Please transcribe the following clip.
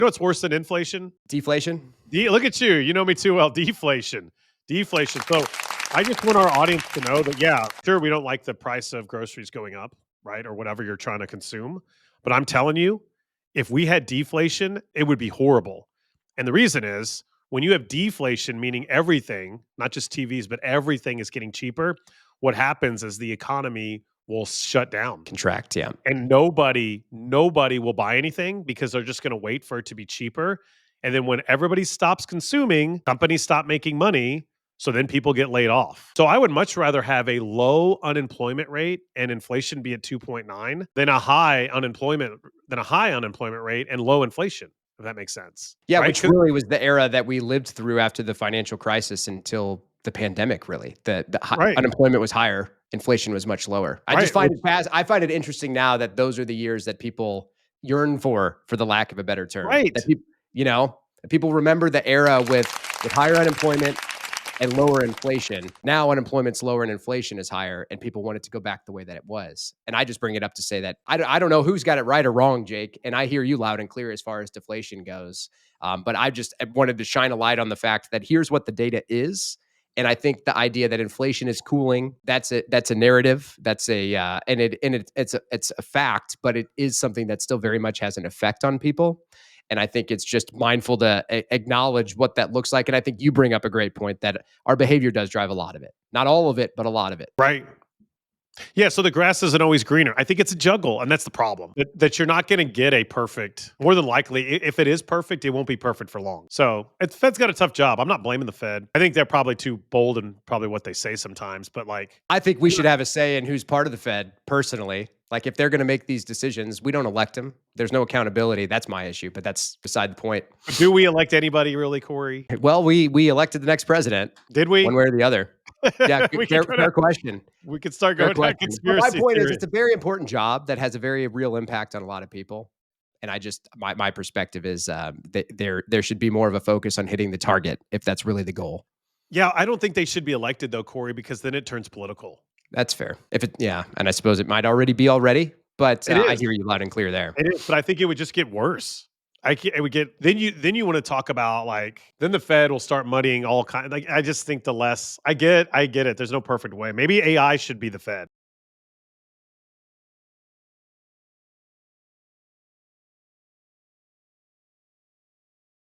know what's worse than inflation? Deflation? Look at you. You know me too well. Deflation. Deflation. So I just want our audience to know that, yeah, sure, we don't like the price of groceries going up, right? Or whatever you're trying to consume. But I'm telling you, if we had deflation, it would be horrible. And the reason is when you have deflation, meaning everything, not just TVs, but everything is getting cheaper, what happens is the economy will shut down. Contract, yeah. And nobody will buy anything because they're just going to wait for it to be cheaper. And then when everybody stops consuming, companies stop making money. So then people get laid off. So I would much rather have a low unemployment rate and inflation be at 2.9 than a high unemployment rate and low inflation, if that makes sense. Yeah, right? which really was the era that we lived through after the financial crisis until the pandemic, really. Right. Unemployment was higher, inflation was much lower. I just find I find it interesting now that those are the years that people yearn for the lack of a better term. Right. That people remember the era with higher unemployment and lower inflation. Now unemployment's lower and inflation is higher, and people want it to go back the way that it was. And I just bring it up to say that I don't know who's got it right or wrong, Jake, and I hear you loud and clear as far as deflation goes. But I just wanted to shine a light on the fact that here's what the data is. And I think the idea that inflation is cooling, that's a narrative. That's it's a fact, but it is something that still very much has an effect on people. And I think it's just mindful to acknowledge what that looks like. And I think you bring up a great point that our behavior does drive a lot of it. Not all of it, but a lot of it. Right. Yeah, so the grass isn't always greener. I think it's a juggle, and that's the problem. That you're not going to get a perfect, more than likely, if it is perfect, it won't be perfect for long. So the Fed's got a tough job. I'm not blaming the Fed. I think they're probably too bold in probably what they say sometimes, but I think we should have a say in who's part of the Fed, personally. Like, if they're going to make these decisions, we don't elect them. There's no accountability. That's my issue, but that's beside the point. Do we elect anybody, really, Corey? Well, we elected the next president. Did we? One way or the other. Yeah, fair question. We could start going down conspiracy My point theory. is, it's a very important job that has a very real impact on a lot of people. And I just, my perspective is there should be more of a focus on hitting the target if that's really the goal. Yeah, I don't think they should be elected, though, Corey, because then it turns political. That's fair. And I suppose it might already be but I hear you loud and clear there. It is, but I think it would just get worse. It would get then you want to talk about then the Fed will start muddying all kinds. I just think the less I get it. There's no perfect way. Maybe AI should be the Fed.